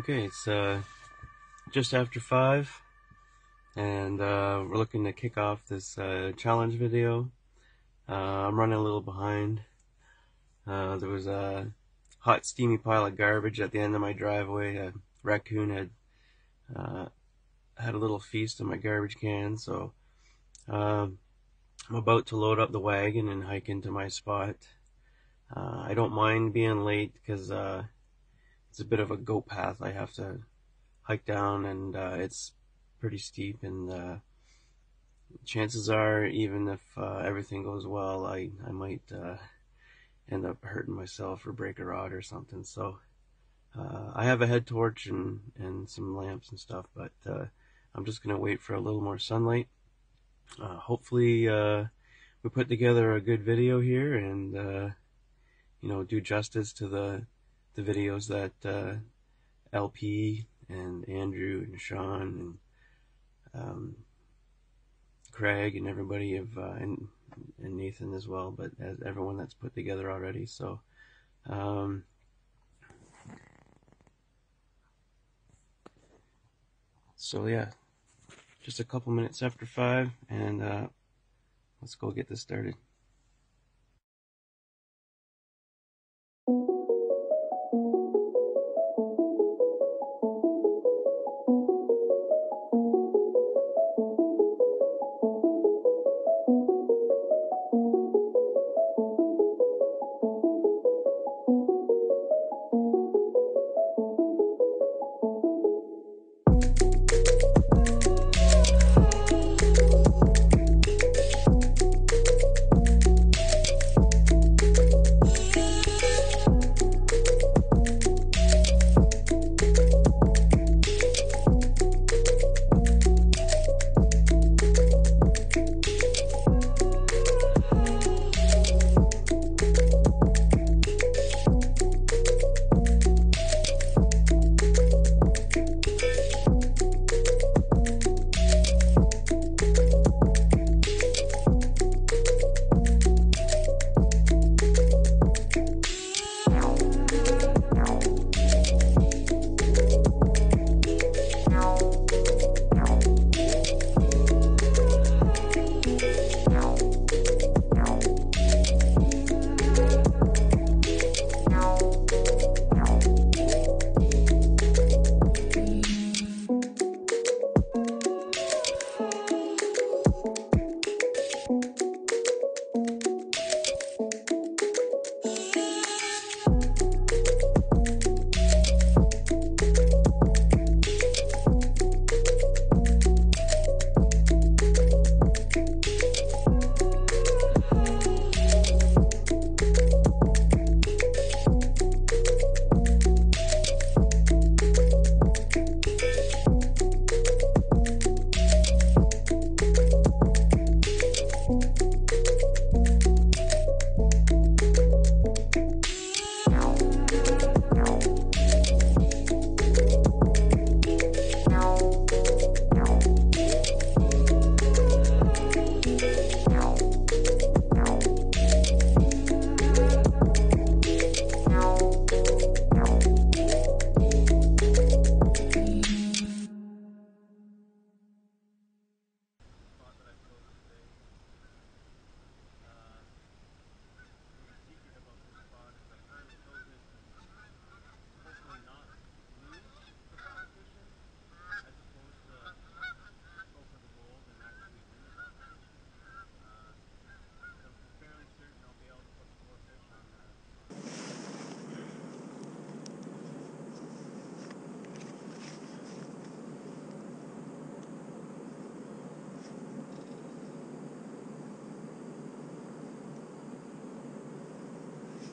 Okay, it's just after 5, and we're looking to kick off this challenge video. I'm running a little behind. There was a hot, steamy pile of garbage at the end of my driveway. A raccoon had had a little feast on my garbage can, so I'm about to load up the wagon and hike into my spot. I don't mind being late because it's a bit of a goat path I have to hike down, and it's pretty steep, and chances are, even if everything goes well, I might end up hurting myself or break a rod or something. So I have a head torch and some lamps and stuff, but I'm just gonna wait for a little more sunlight. Hopefully we put together a good video here, and do justice to the videos that LP and Andrew and Sean and Craig and everybody have and Nathan as well, but as everyone that's put together already. So yeah, just a couple minutes after 5, and let's go get this started.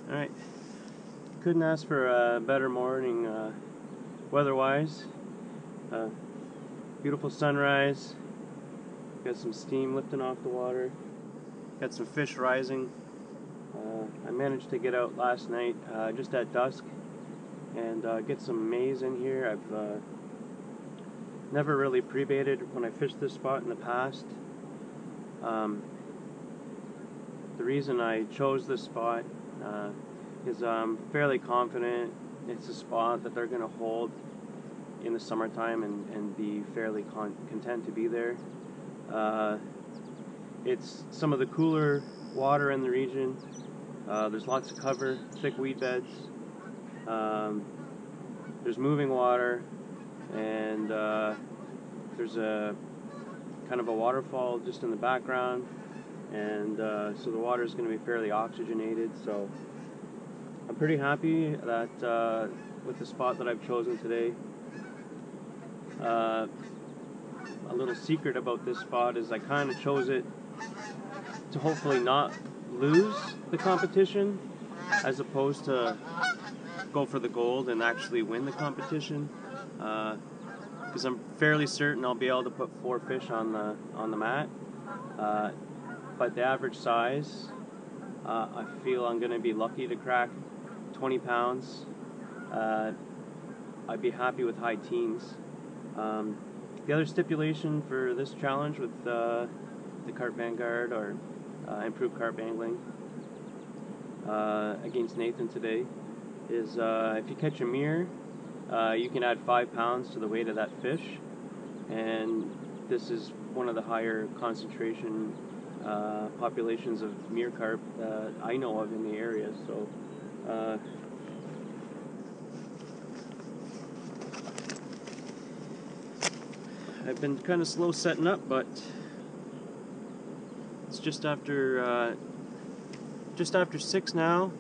Alright, couldn't ask for a better morning weather-wise. Beautiful sunrise, got some steam lifting off the water, got some fish rising. I managed to get out last night just at dusk and get some maize in here. I've never really pre-baited when I fished this spot in the past. The reason I chose this spot is I'm fairly confident it's a spot that they're going to hold in the summertime and be fairly content to be there. It's some of the cooler water in the region. There's lots of cover, thick weed beds. There's moving water, and there's a kind of a waterfall just in the background, and so the water is going to be fairly oxygenated. So I'm pretty happy that with the spot that I've chosen today. A little secret about this spot is I kind of chose it to hopefully not lose the competition, as opposed to go for the gold and actually win the competition, because I'm fairly certain I'll be able to put 4 fish on the mat, but the average size, I feel I'm going to be lucky to crack 20 pounds. I'd be happy with high teens. The other stipulation for this challenge with the Carp Vanguard, or improved carp angling, against Nathan today, is if you catch a mirror, you can add 5 pounds to the weight of that fish, and this is one of the higher concentration populations of mirror carp that I know of in the area. So I've been kind of slow setting up, but it's just after 6 now,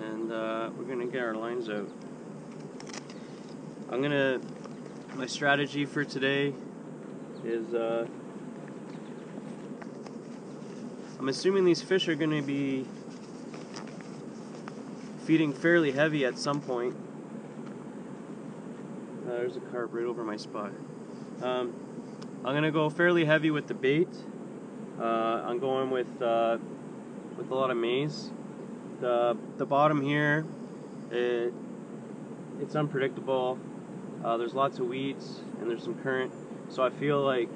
and we're gonna get our lines out. My strategy for today is I'm assuming these fish are gonna be feeding fairly heavy at some point. There's a carp right over my spot. I'm gonna go fairly heavy with the bait. I'm going with a lot of maize. The bottom here, it's unpredictable. There's lots of weeds and there's some current, so I feel like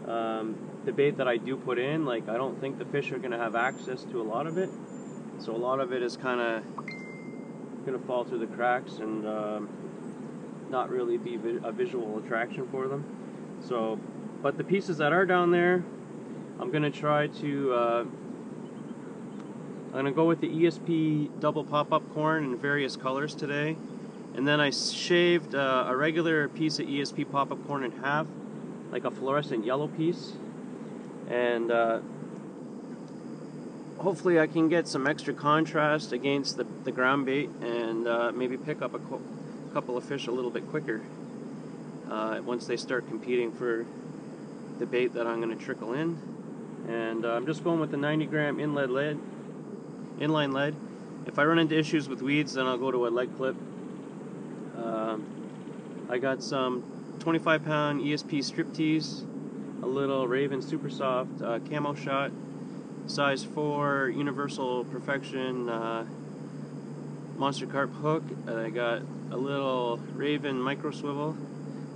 the bait that I do put in, like, I don't think the fish are gonna have access to a lot of it. So a lot of it is kind of gonna fall through the cracks and not really be a visual attraction for them. So, but the pieces that are down there, I'm gonna try to I'm gonna go with the ESP double pop-up corn in various colors today, and then I shaved a regular piece of ESP pop-up corn in half, like a fluorescent yellow piece, and hopefully I can get some extra contrast against the ground bait, and maybe pick up a couple of fish a little bit quicker once they start competing for the bait that I'm going to trickle in. And I'm just going with the 90-gram inline lead. If I run into issues with weeds, then I'll go to a lead clip. I got some 25-pound ESP strip tees, a little Raven Super Soft camo shot, size 4 Universal Perfection Monster Carp hook. I got a little Raven micro swivel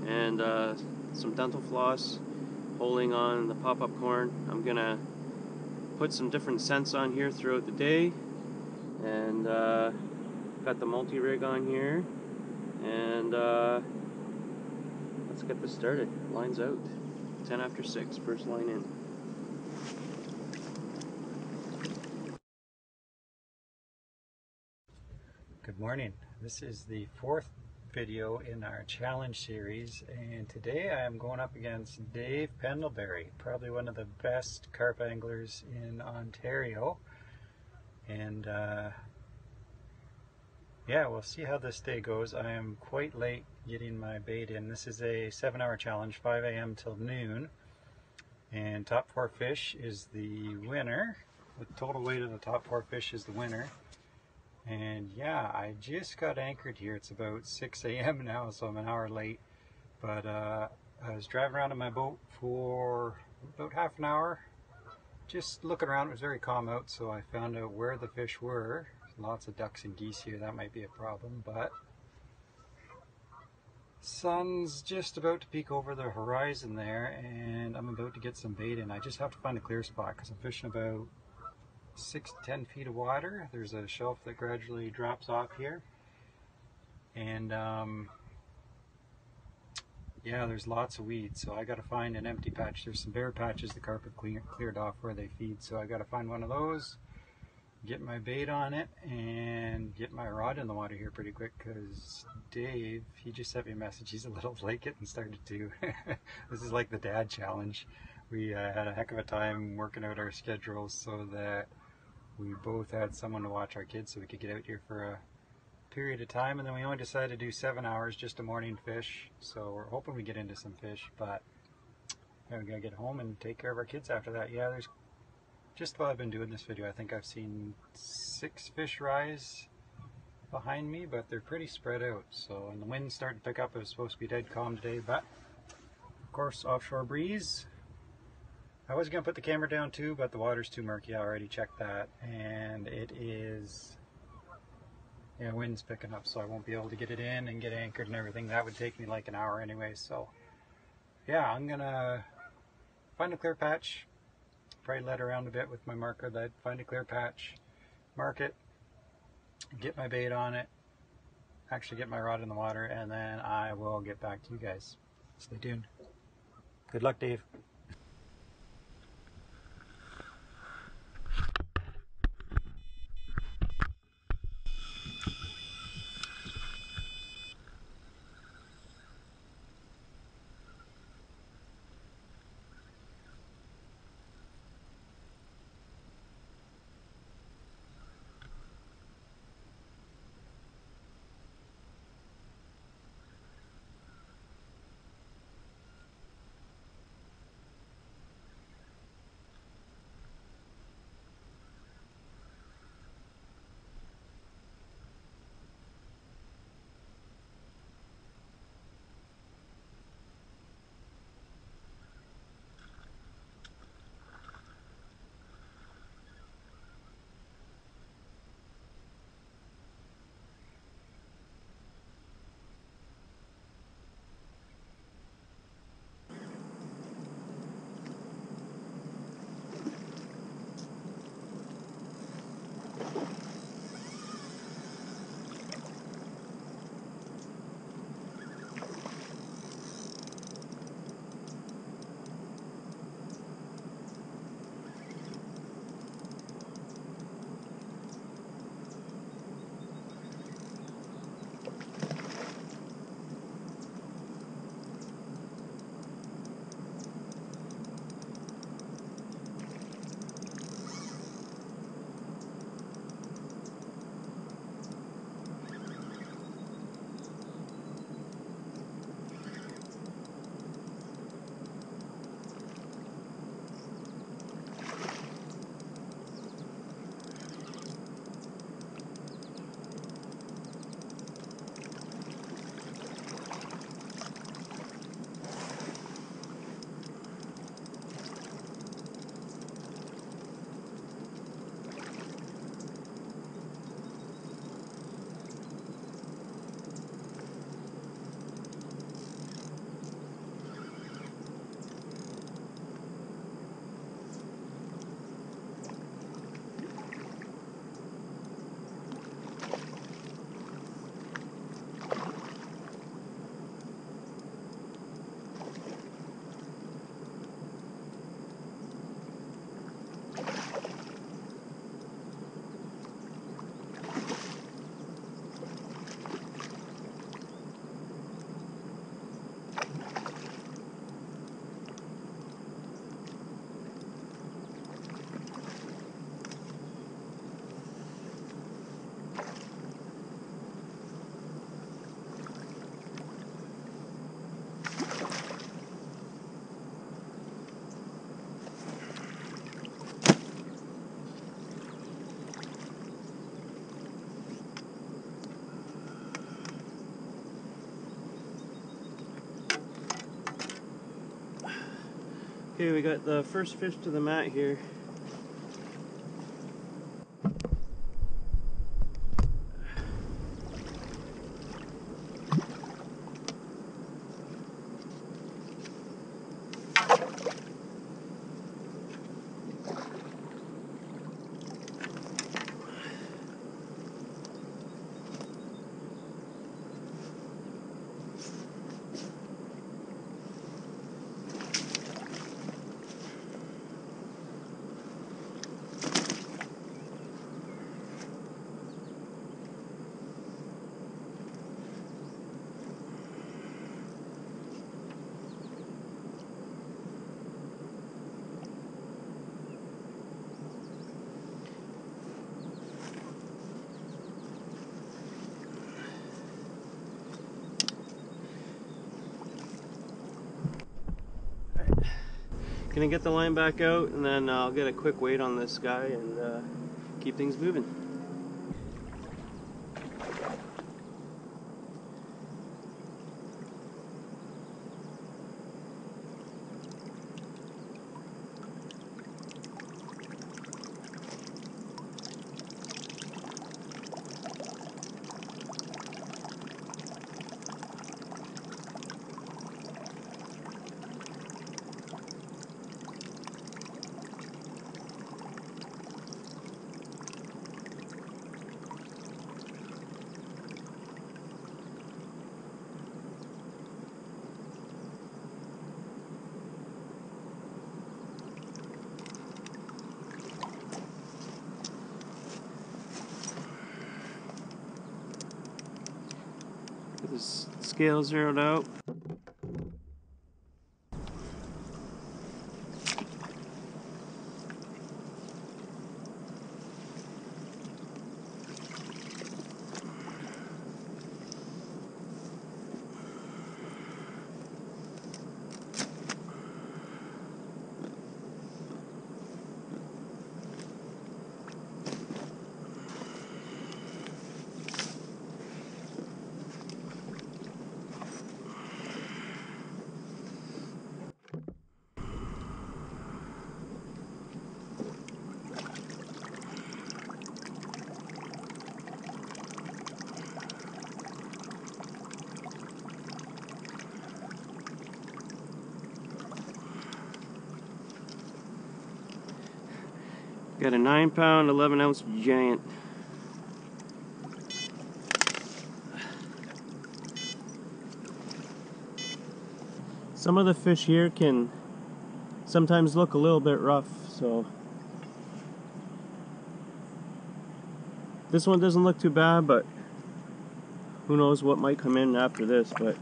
and some dental floss holding on the pop-up corn. I'm gonna put some different scents on here throughout the day, and got the multi-rig on here, and let's get this started. Lines out. 10 after 6, first line in. Good morning. This is the 4th video in our challenge series, and today I am going up against Dave Pendlebury, probably one of the best carp anglers in Ontario, and yeah, we'll see how this day goes. I am quite late getting my bait in. This is a 7-hour challenge, 5 a.m. till noon, and top 4 fish is the winner. The total weight of the top 4 fish is the winner. And yeah, I just got anchored here. It's about 6 a.m. now, so I'm an hour late. But I was driving around in my boat for about half an hour, just looking around. It was very calm out, so I found out where the fish were. Lots of ducks and geese here. That might be a problem, but sun's just about to peek over the horizon there, and I'm about to get some bait in. I just have to find a clear spot because I'm fishing about 6 to 10 feet of water. There's a shelf that gradually drops off here, And yeah, there's lots of weeds, so I got to find an empty patch. There's some bare patches the carp have cleared off where they feed, so I got to find one of those, get my bait on it, and get my rod in the water here pretty quick, because Dave, he just sent me a message. He's a little late getting started too. This is like the dad challenge. We had a heck of a time working out our schedules so that we both had someone to watch our kids so we could get out here for a period of time, and then we only decided to do 7 hours, just a morning fish, so we're hoping we get into some fish, but yeah, we gotta get home and take care of our kids after that. Yeah, there's just while I've been doing this video, I think I've seen 6 fish rise behind me, but they're pretty spread out, so, and the wind's starting to pick up. It was supposed to be dead calm today, but of course offshore breeze. I was gonna put the camera down too, but the water's too murky. I already checked that, and it is, yeah, wind's picking up, so I won't be able to get it in and get anchored and everything. That would take me like an hour anyway, so yeah, I'm gonna find a clear patch, probably let around a bit with my marker lead, find a clear patch, mark it, get my bait on it, actually get my rod in the water, and then I will get back to you guys. Stay tuned. Good luck, Dave. Okay, we got the first fish to the mat here. Gonna get the line back out, and then I'll get a quick weight on this guy and keep things moving. Get this scale zeroed out. Got a 9-pound, 11-ounce giant. Some of the fish here can sometimes look a little bit rough, so this one doesn't look too bad, but who knows what might come in after this. But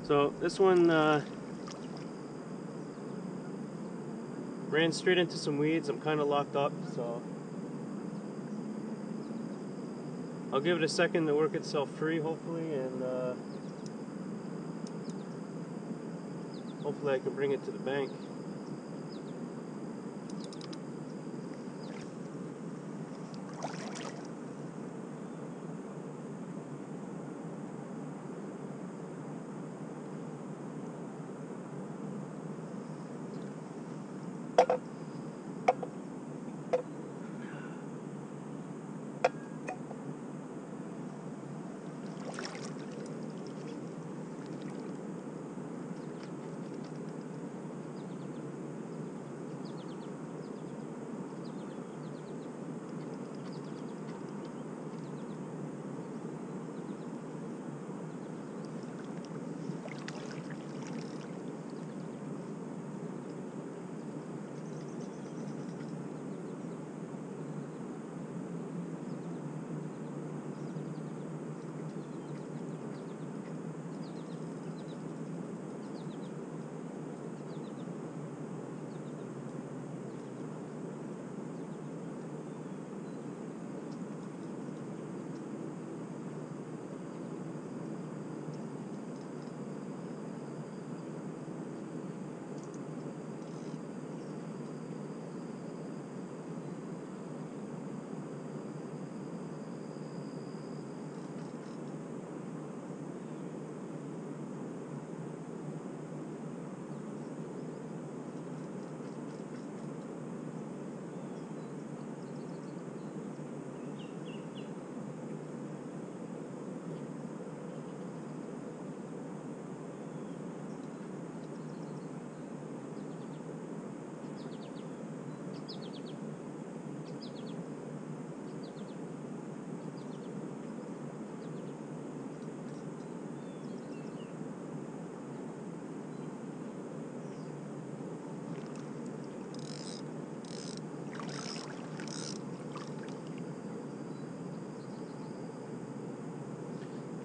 so this one ran straight into some weeds. I'm kind of locked up, so I'll give it a second to work itself free, hopefully, and hopefully I can bring it to the bank.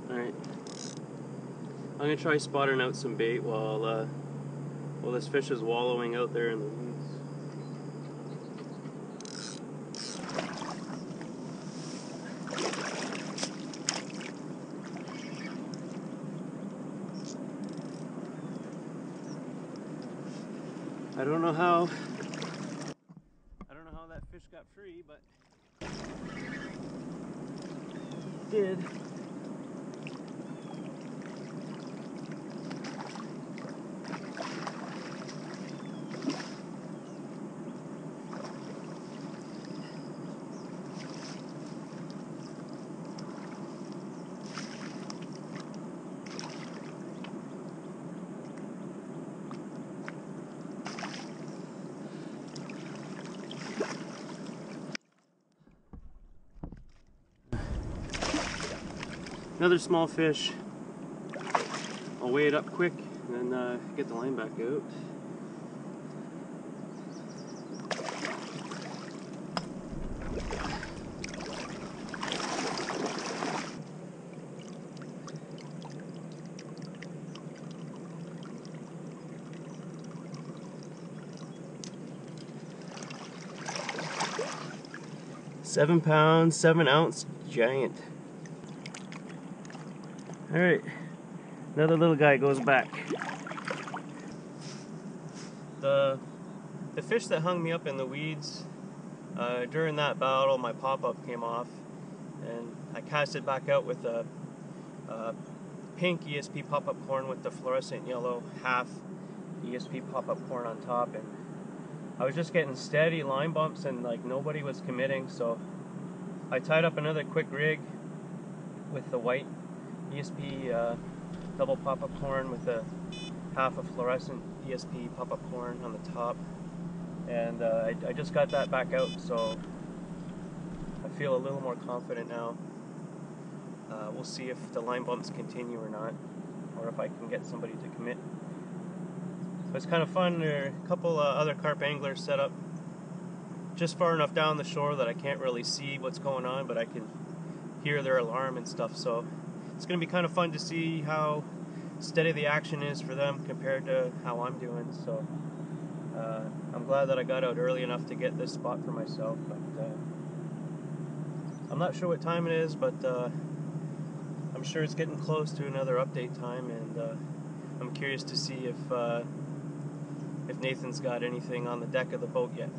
Alright. I'm gonna try spotting out some bait while this fish is wallowing out there in the weeds. I don't know how that fish got free, but it did. Another small fish. I'll weigh it up quick and then get the line back out. £7, 7-ounce giant. Alright, another little guy goes back. The fish that hung me up in the weeds, during that battle my pop-up came off and I cast it back out with a pink ESP pop-up corn with the fluorescent yellow half ESP pop-up corn on top, and I was just getting steady line bumps and like nobody was committing, so I tied up another quick rig with the white ESP double pop-up corn with a half a fluorescent ESP pop-up corn on the top, and I just got that back out, so I feel a little more confident now. We'll see if the line bumps continue or not, or if I can get somebody to commit. So it's kind of fun. There are a couple other carp anglers set up just far enough down the shore that I can't really see what's going on, but I can hear their alarm and stuff, so it's going to be kind of fun to see how steady the action is for them compared to how I'm doing. So I'm glad that I got out early enough to get this spot for myself, but I'm not sure what time it is, but I'm sure it's getting close to another update time, and I'm curious to see if Nathan's got anything on the deck of the boat yet.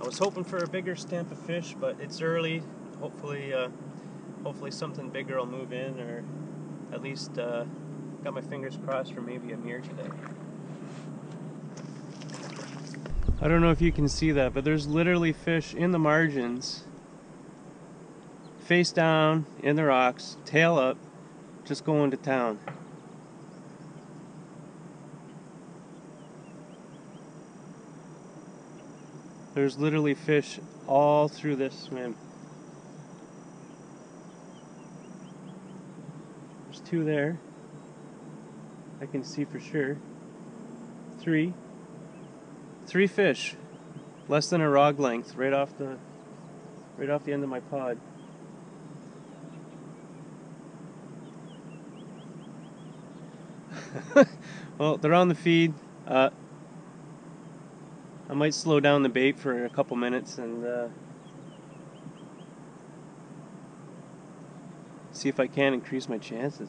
I was hoping for a bigger stamp of fish, but it's early. Hopefully something bigger will move in, or at least got my fingers crossed for maybe a mirror today. I don't know if you can see that, but there's literally fish in the margins, face down in the rocks, tail up, just going to town. There's literally fish all through this swim. There's two there. I can see for sure. Three fish, less than a rod length, right off the end of my pod. Well, they're on the feed. I might slow down the bait for a couple minutes and see if I can increase my chances.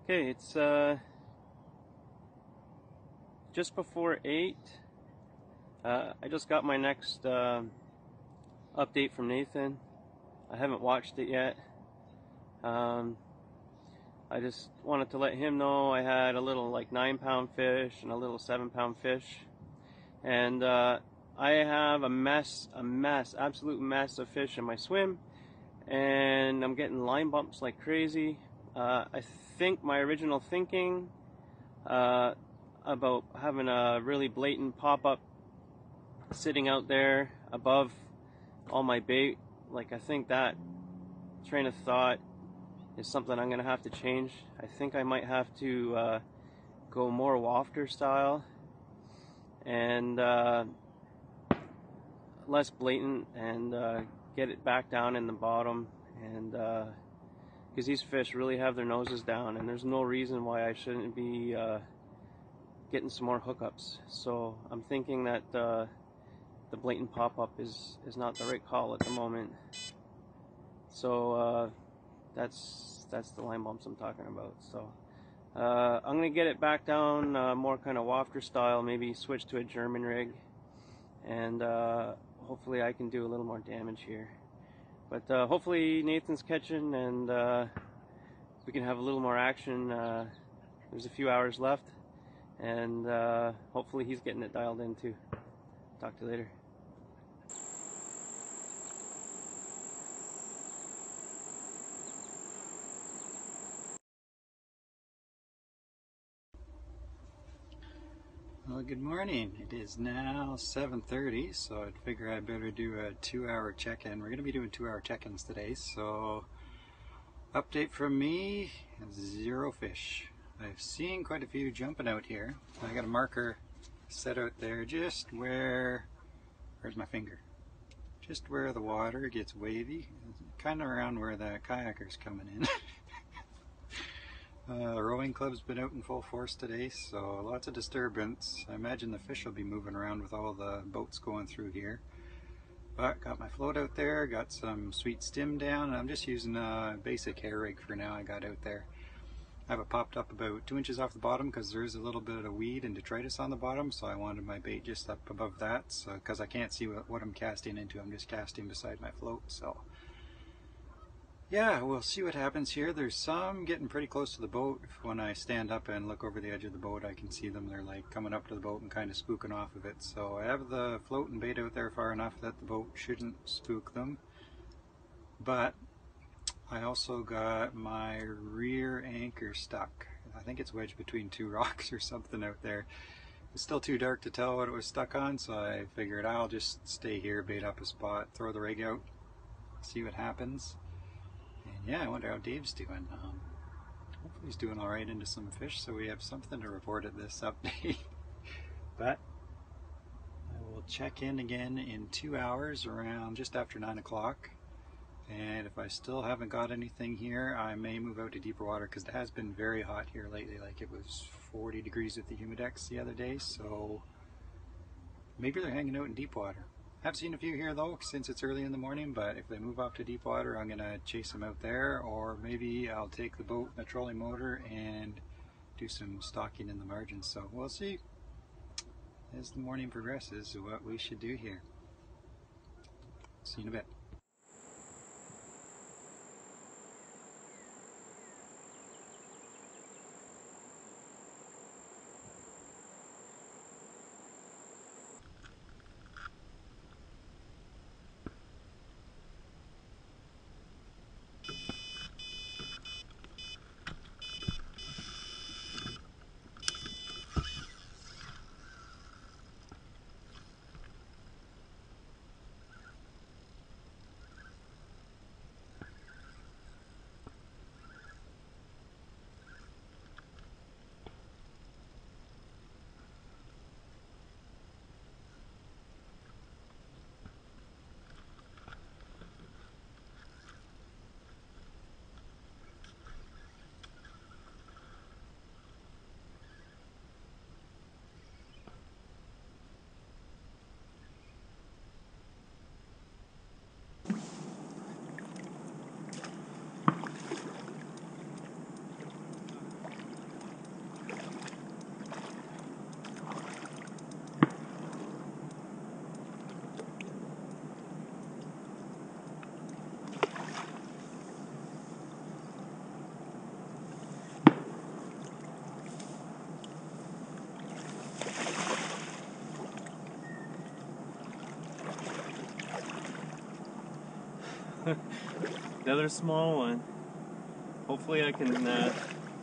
Okay, it's just before 8. I just got my next update from Nathan. I haven't watched it yet. I just wanted to let him know I had a little like 9-pound fish and a little 7-pound fish. And I have absolute mess of fish in my swim. And I'm getting line bumps like crazy. I think my original thinking about having a really blatant pop-up sitting out there above all my bait, like I think that train of thought is something I'm gonna have to change. I think I might have to go more wafter style and less blatant, and get it back down in the bottom, and because these fish really have their noses down, and there's no reason why I shouldn't be getting some more hookups. So I'm thinking that the blatant pop-up is not the right call at the moment. So that's the line bumps I'm talking about. So I'm gonna get it back down more kind of wafter style, maybe switch to a German rig, and hopefully I can do a little more damage here. But hopefully Nathan's catching, and we can have a little more action. There's a few hours left, and hopefully he's getting it dialed in too. Talk to you later. Well, good morning. It is now 7:30, so I'd figure I'd better do a 2-hour check-in. We're going to be doing 2-hour check-ins today, so update from me, 0 fish. I've seen quite a few jumping out here. I got a marker set out there just where's my finger? Just where the water gets wavy, kind of around where the kayaker's coming in. Rowing club's been out in full force today, so lots of disturbance. I imagine the fish will be moving around with all the boats going through here. But got my float out there, got some sweet stim down, and I'm just using a basic hair rig for now I got out there. I have it popped up about 2 inches off the bottom because there is a little bit of weed and detritus on the bottom, so I wanted my bait just up above that, so because I can't see what I'm casting into. I'm just casting beside my float, so yeah, we'll see what happens here. There's some getting pretty close to the boat. When I stand up and look over the edge of the boat, I can see them. They're like coming up to the boat and kind of spooking off of it. So I have the float and bait out there far enough that the boat shouldn't spook them. But I also got my rear anchor stuck. I think it's wedged between 2 rocks or something out there. It's still too dark to tell what it was stuck on, so I figured I'll just stay here, bait up a spot, throw the rig out, see what happens. And yeah, I wonder how Dave's doing. Hopefully he's doing alright into some fish, so we have something to report at this update. But I will check in again in 2 hours around just after 9 o'clock. And if I still haven't got anything here, I may move out to deeper water because it has been very hot here lately. Like it was 40 degrees at the Humidex the other day, so maybe they're hanging out in deep water. I've seen a few here though since it's early in the morning, but if they move off to deep water, I'm gonna chase them out there, or maybe I'll take the boat and a trolling motor and do some stalking in the margins. So we'll see as the morning progresses what we should do here. See you in a bit. Another small one. Hopefully I can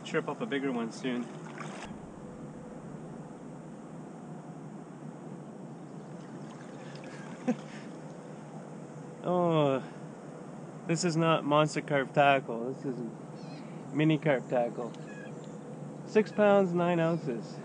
trip up a bigger one soon. Oh, this is not monster carp tackle. This is mini carp tackle. 6 pounds, 9 ounces.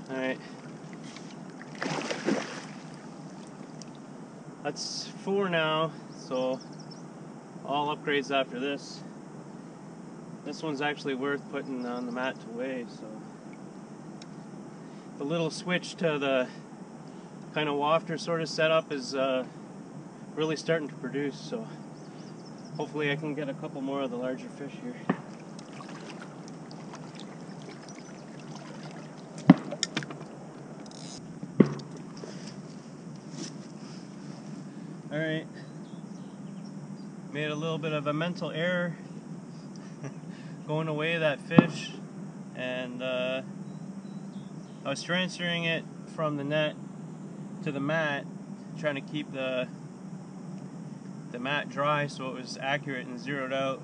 Alright. That's 4 now, so all upgrades after this. This one's actually worth putting on the mat to weigh, so. The little switch to the kind of wafter sort of setup is really starting to produce, so hopefully I can get a couple more of the larger fish here. Alright, made a little bit of a mental error going to weigh that fish, and I was transferring it from the net to the mat, trying to keep the mat dry so it was accurate and zeroed out.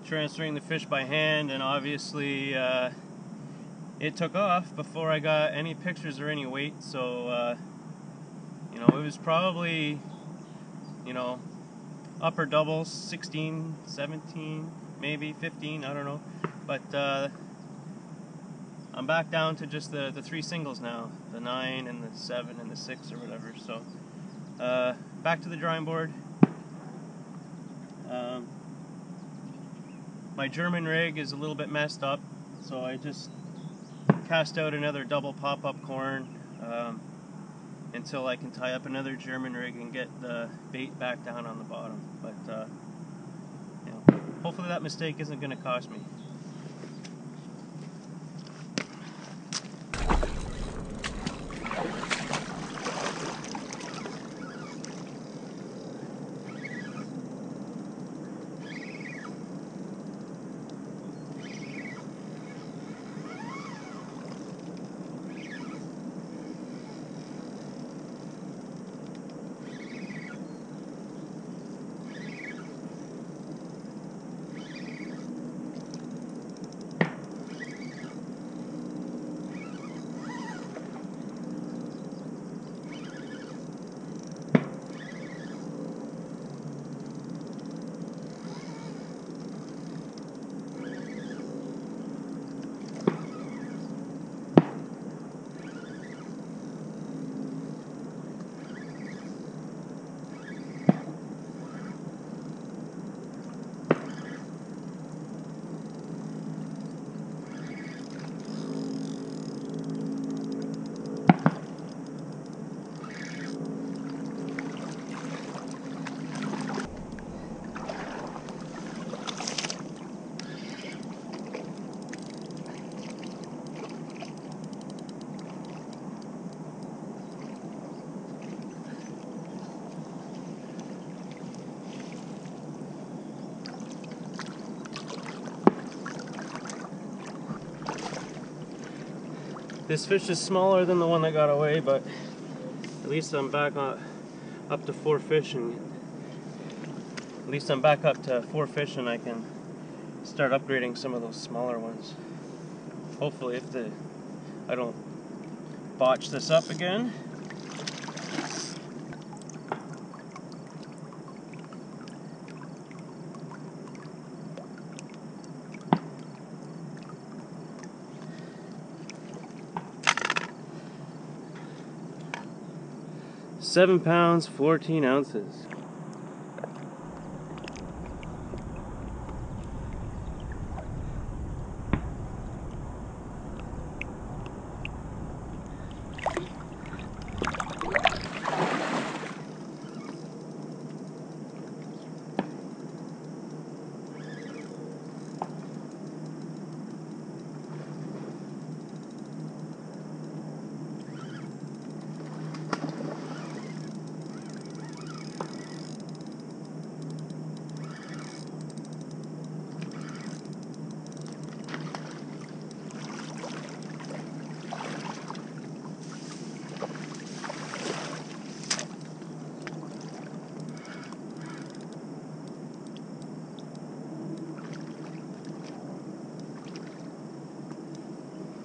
Transferring the fish by hand, and obviously it took off before I got any pictures or any weight, so you know, it was probably, you know, upper doubles, 16, 17, maybe 15, I don't know, but I'm back down to just the 3 singles now, the 9 and the 7 and the 6 or whatever, so back to the drawing board. My German rig is a little bit messed up, so I just cast out another double pop-up corn until I can tie up another German rig and get the bait back down on the bottom. But you know, hopefully that mistake isn't going to cost me. This fish is smaller than the one that got away, but at least I'm back up to 4 fish, and at least I'm back up to 4 fish, and I can start upgrading some of those smaller ones. Hopefully, if I don't botch this up again. £7, 14 ounces.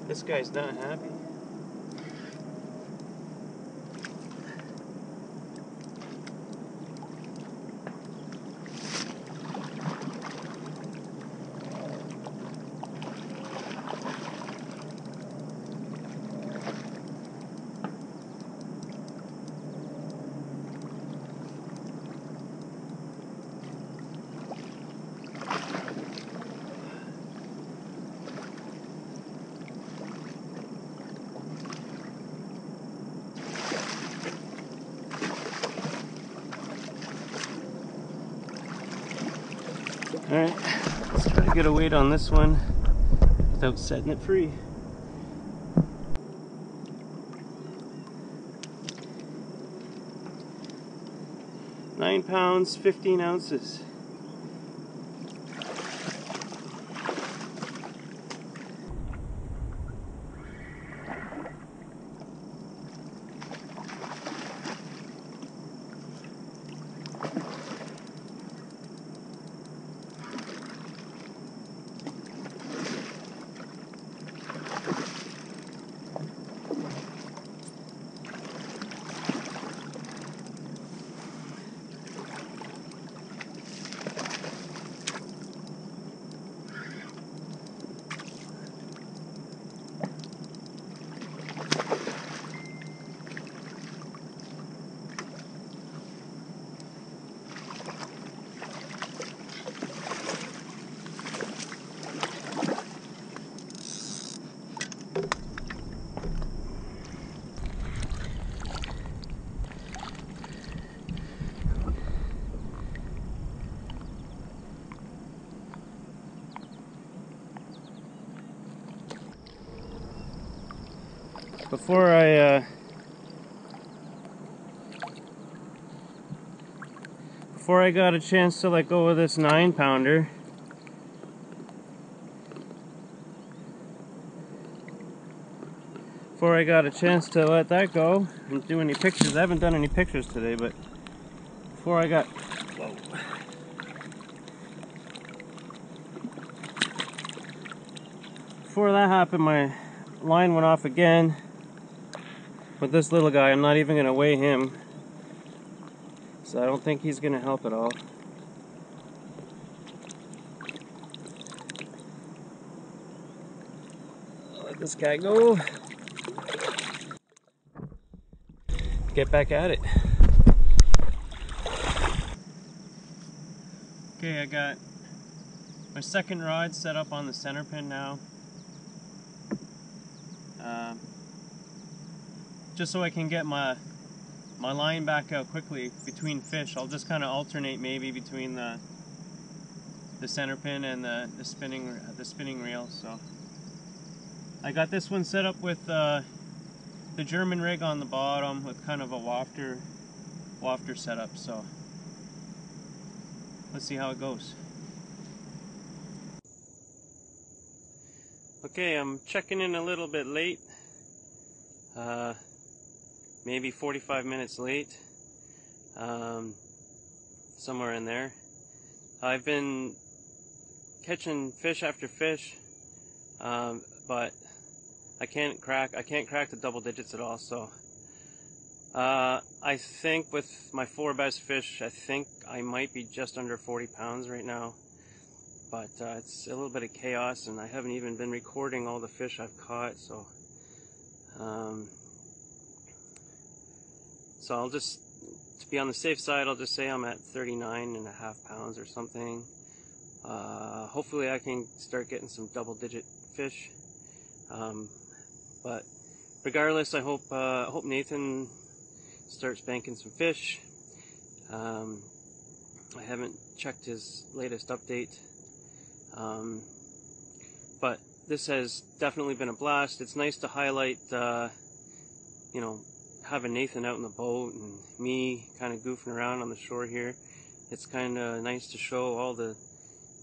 This guy's not happy. Alright, let's try to get a weight on this one without setting it free. £9, 15 ounces. Before I got a chance to let go of this 9-pounder, before I got a chance to let that go and do any pictures, I haven't done any pictures today, but before I got, whoa. Before that happened, my line went off again with this little guy. I'm not even going to weigh him, so I don't think he's going to help at all. I'll let this guy go. Get back at it. Okay, I got my second rod set up on the center pin now. Just so I can get my line back out quickly between fish. I'll just kind of alternate maybe between the center pin and the spinning reel. So I got this one set up with the German rig on the bottom with kind of a wafter setup. So let's see how it goes. Okay, I'm checking in a little bit late. maybe 45 minutes late, somewhere in there. I've been catching fish after fish, but I can't crack the double digits at all. So I think with my 4 best fish, I think I might be just under 40 pounds right now. But it's a little bit of chaos, and I haven't even been recording all the fish I've caught. So I'll just, to be on the safe side, I'll just say I'm at 39.5 pounds or something. Hopefully I can start getting some double-digit fish. But regardless, I hope Nathan starts banking some fish. I haven't checked his latest update. But this has definitely been a blast. It's nice to highlight, you know, having Nathan out in the boat and me kind of goofing around on the shore here. It's kind of nice to show all the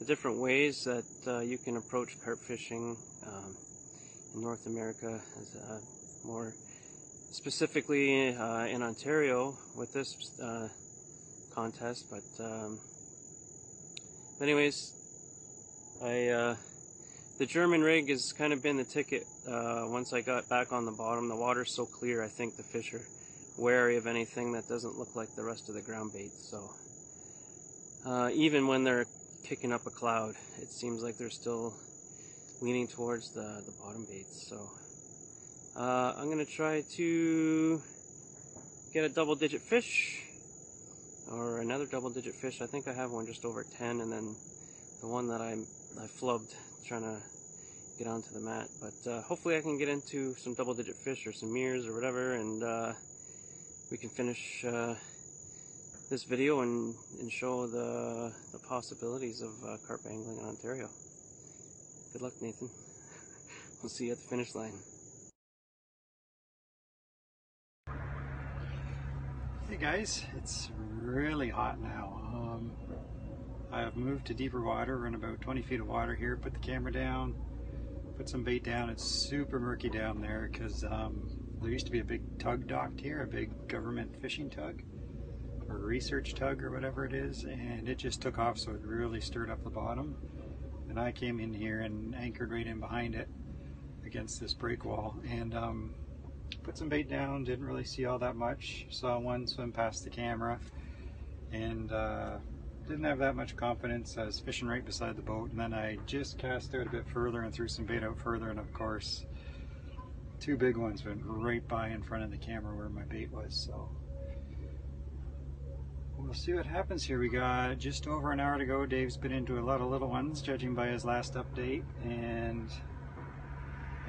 different ways that you can approach carp fishing in North America, as more specifically in Ontario with this contest. But anyways, the German rig has kind of been the ticket. Once I got back on the bottom, the water's so clear, I think the fish are wary of anything that doesn't look like the rest of the ground bait. So even when they're kicking up a cloud, it seems like they're still leaning towards the bottom baits. So I'm gonna try to get a double-digit fish, or another double-digit fish. I think I have one just over 10, and then the one that I flubbed trying to get onto the mat. But hopefully I can get into some double-digit fish or some mears or whatever, and we can finish this video and show the possibilities of carp angling in Ontario. Good luck, Nathan. We'll see you at the finish line. Hey guys, it's really hot now. I have moved to deeper water. We're in about 20 feet of water here. Put the camera down, put some bait down. It's super murky down there because there used to be a big tug docked here, a big government fishing tug or research tug or whatever it is, and it just took off, so it really stirred up the bottom. And I came in here and anchored right in behind it against this break wall, and put some bait down. Didn't really see all that much. Saw one swim past the camera, and didn't have that much confidence. I was fishing right beside the boat, and then I just cast out a bit further and threw some bait out further, and of course 2 big ones went right by in front of the camera where my bait was. So we'll see what happens here. We got just over an hour to go. Dave's been into a lot of little ones, judging by his last update, and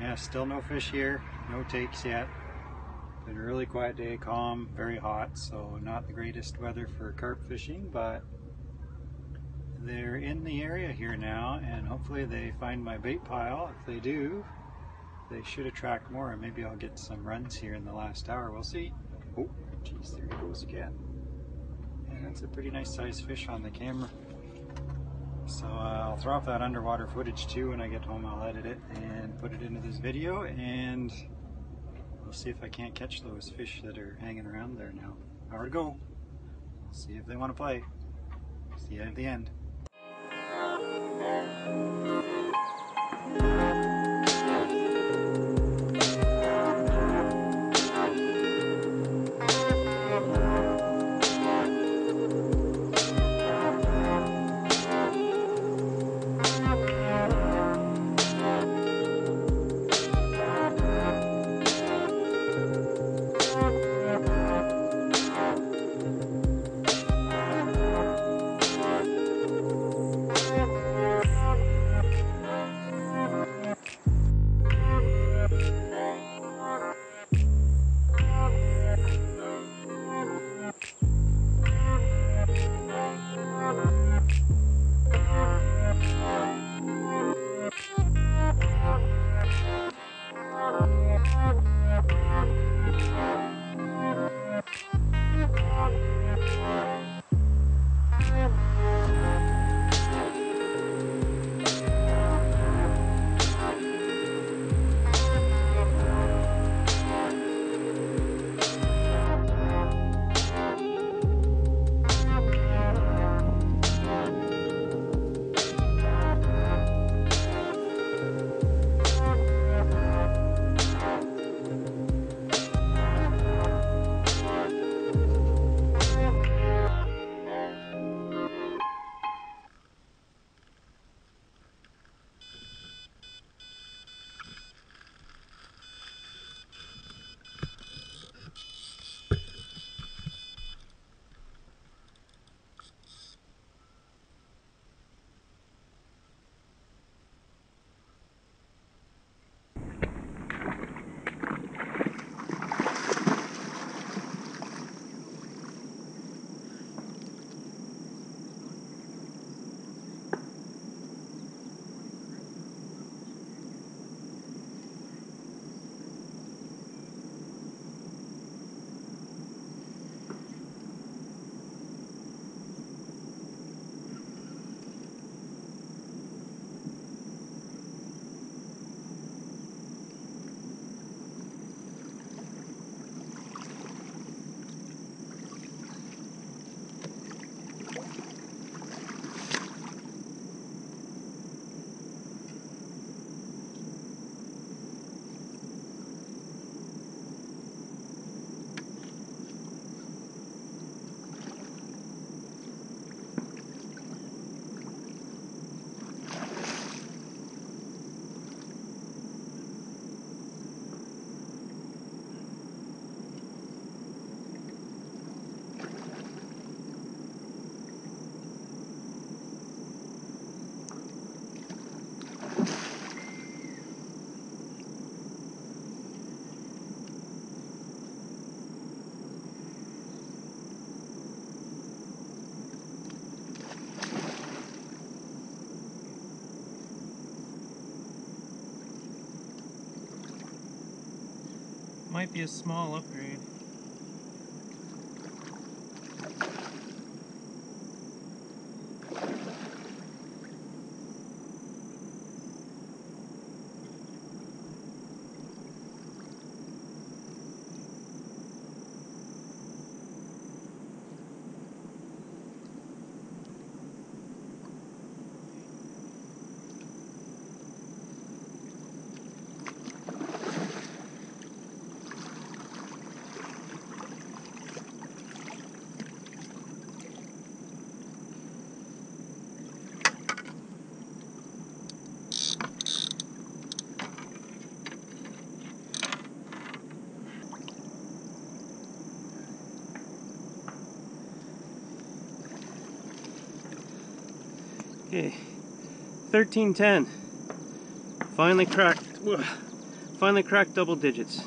yeah, still no fish here, no takes yet. Been a really quiet day, calm, very hot, so not the greatest weather for carp fishing, but they're in the area here now, and hopefully they find my bait pile. If they do, they should attract more, and maybe I'll get some runs here in the last hour. We'll see. Oh, geez, there he goes again. And that's a pretty nice sized fish on the camera. So I'll throw off that underwater footage too. When I get home, I'll edit it and put it into this video, and we'll see if I can't catch those fish that are hanging around there now. Hour to go. See if they want to play. See you at the end. Might be a small upgrade. Okay, 1310. Finally cracked double digits.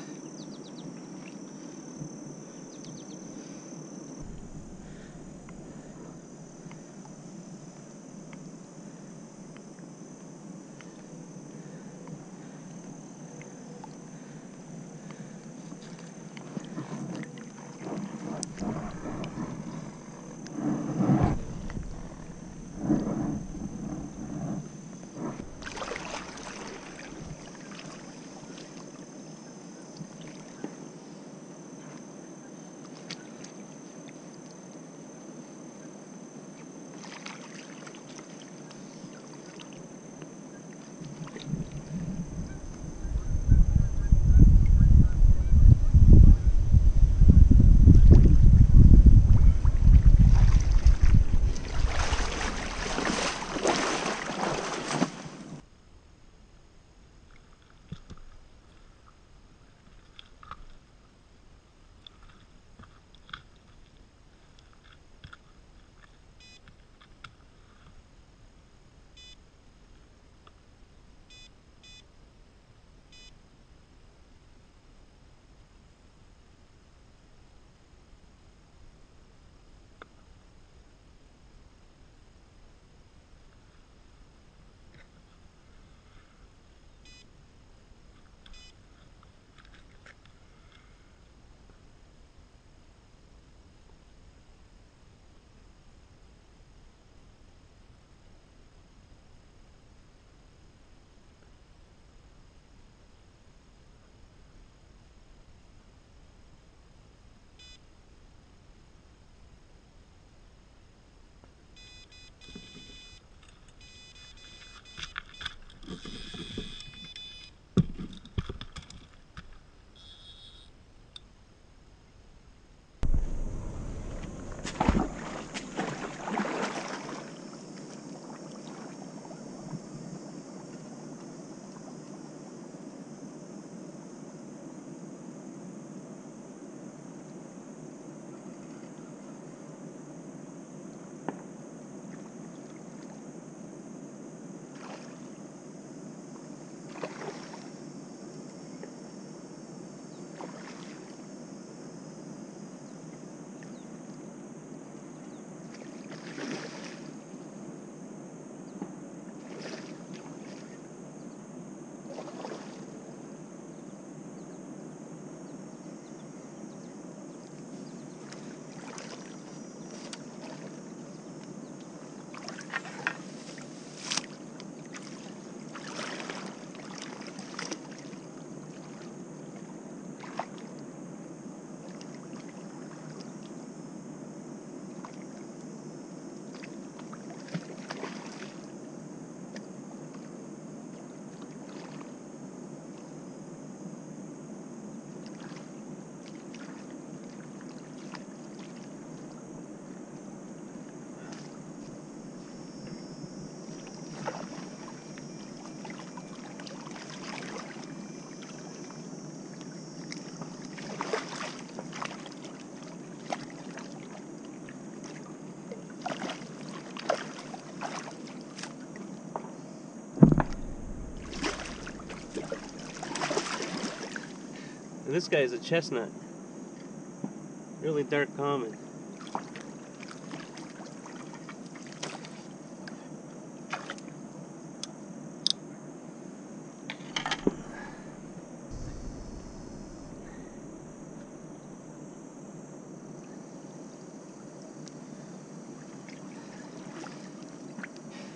And this guy's a chestnut. Really dark common.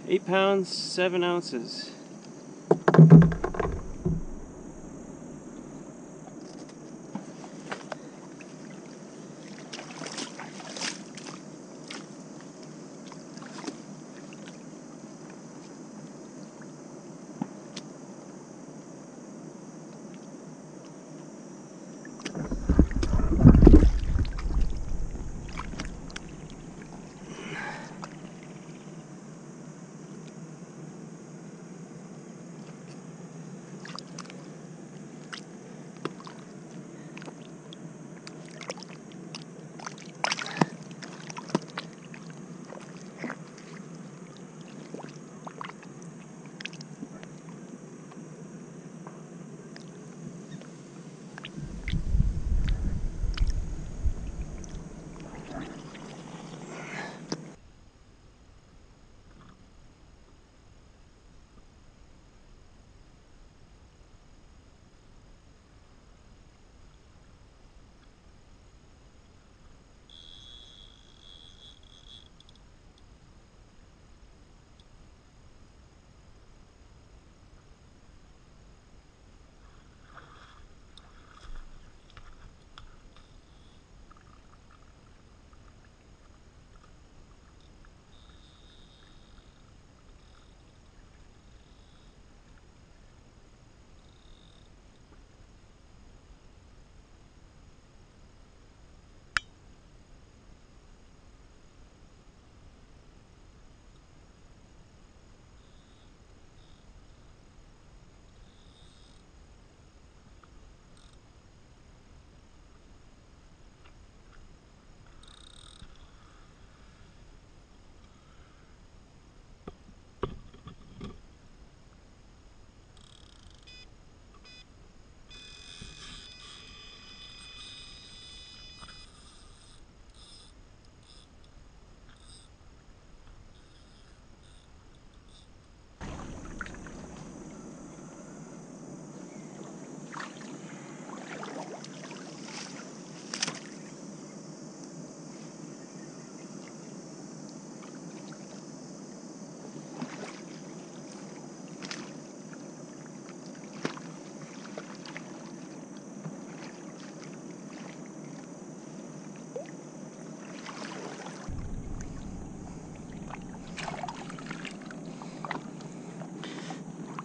8 pounds, 7 ounces.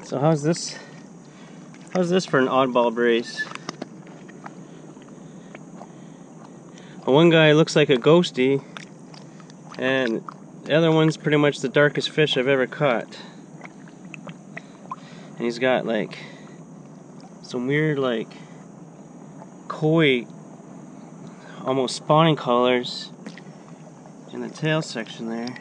So how's this for an oddball brace? Well, one guy looks like a ghosty, and the other one's pretty much the darkest fish I've ever caught. And he's got like some weird like koi, almost spawning colors in the tail section there.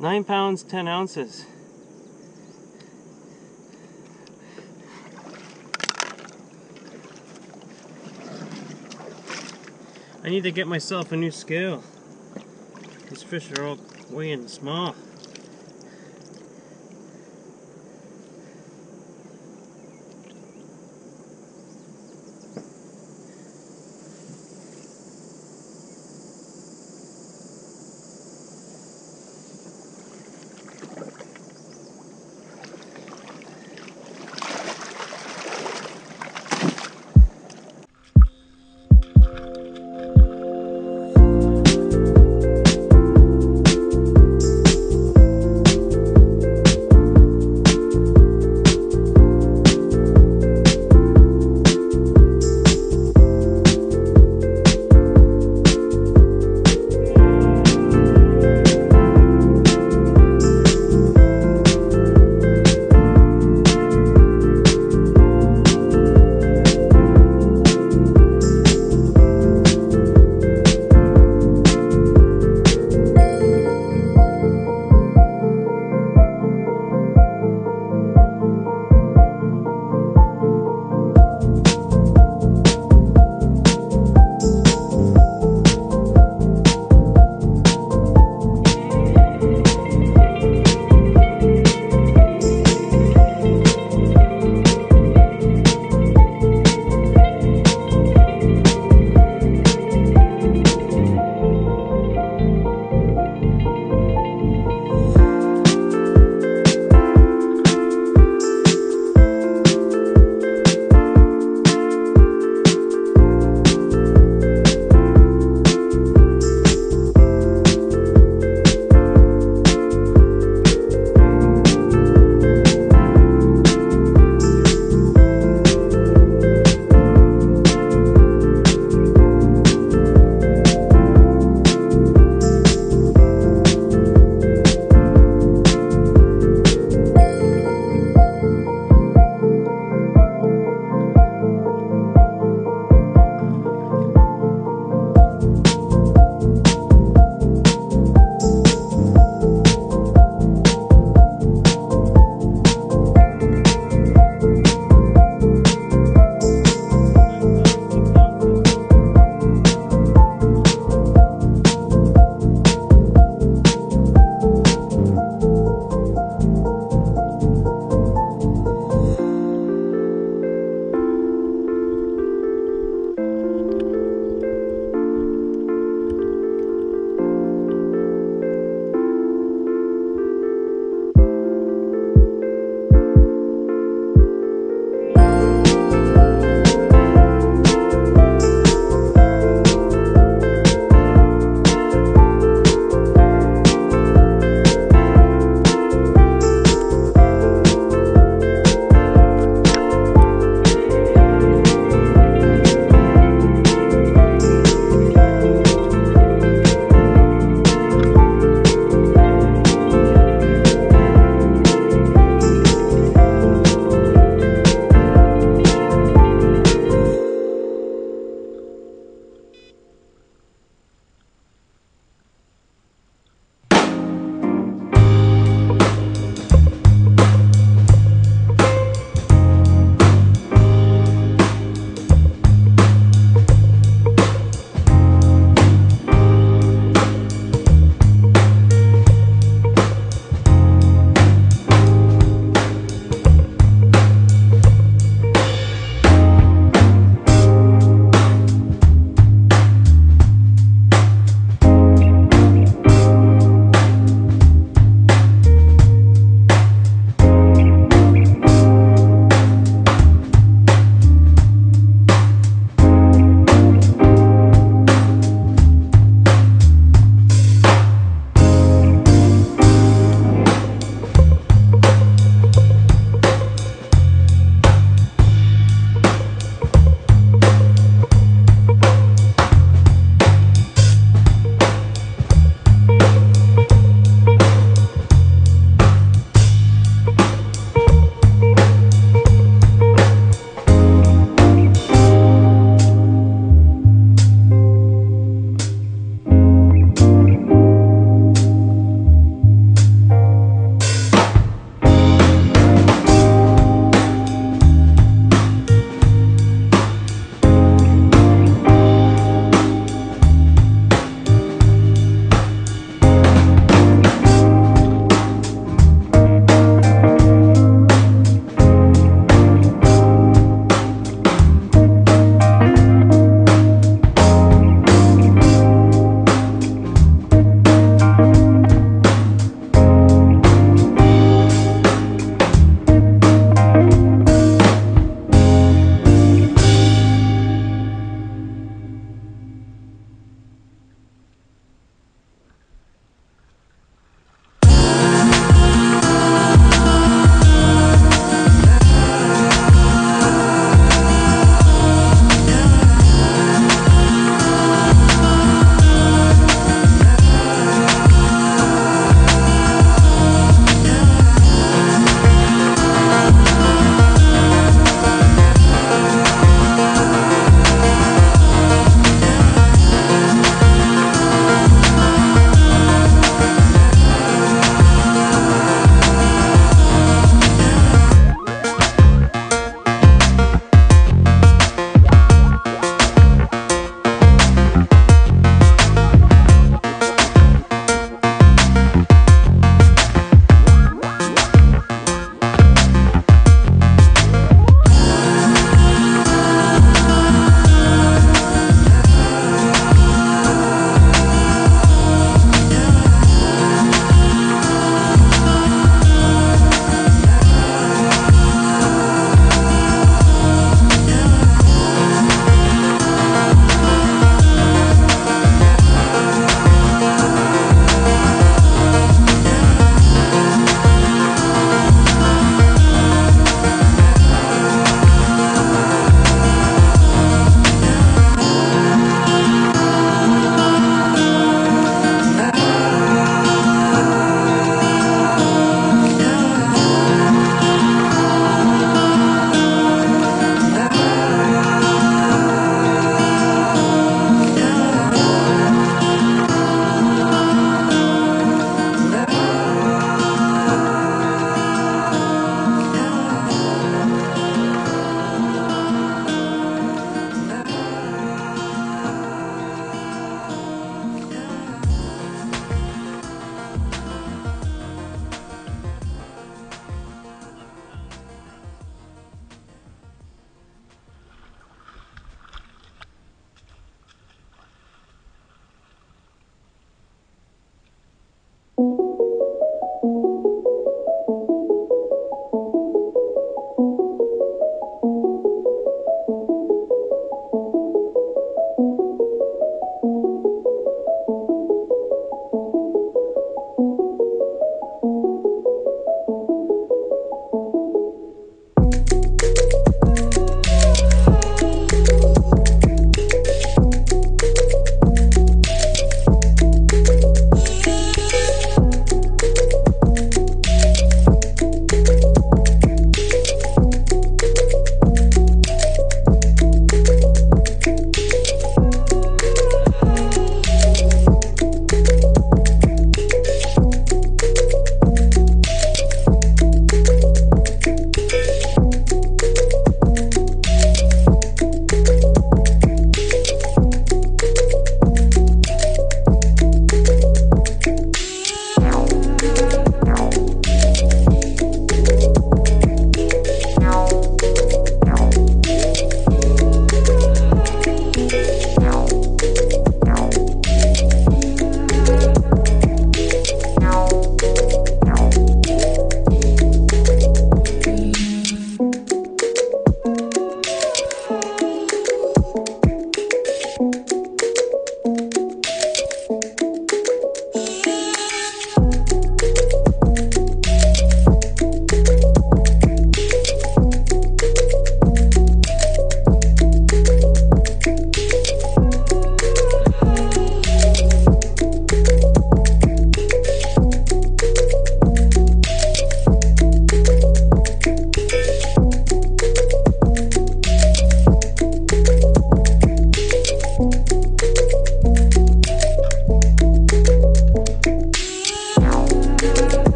Nine pounds, 10 ounces. I need to get myself a new scale. These fish are all weighing small.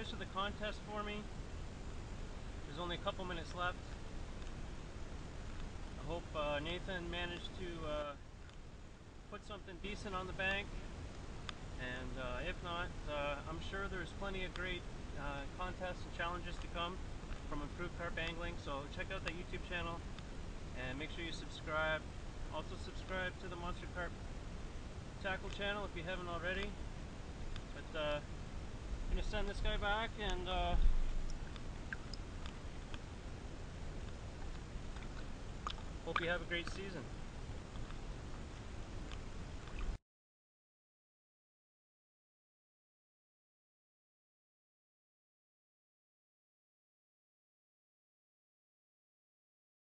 fish of the contest for me. There's only a couple minutes left. I hope Nathan managed to put something decent on the bank, and if not, I'm sure there's plenty of great contests and challenges to come from Improved Carp Angling, so check out that YouTube channel and make sure you subscribe. Also subscribe to the Monster Carp Tackle channel if you haven't already. But I'm going to send this guy back, and hope you have a great season.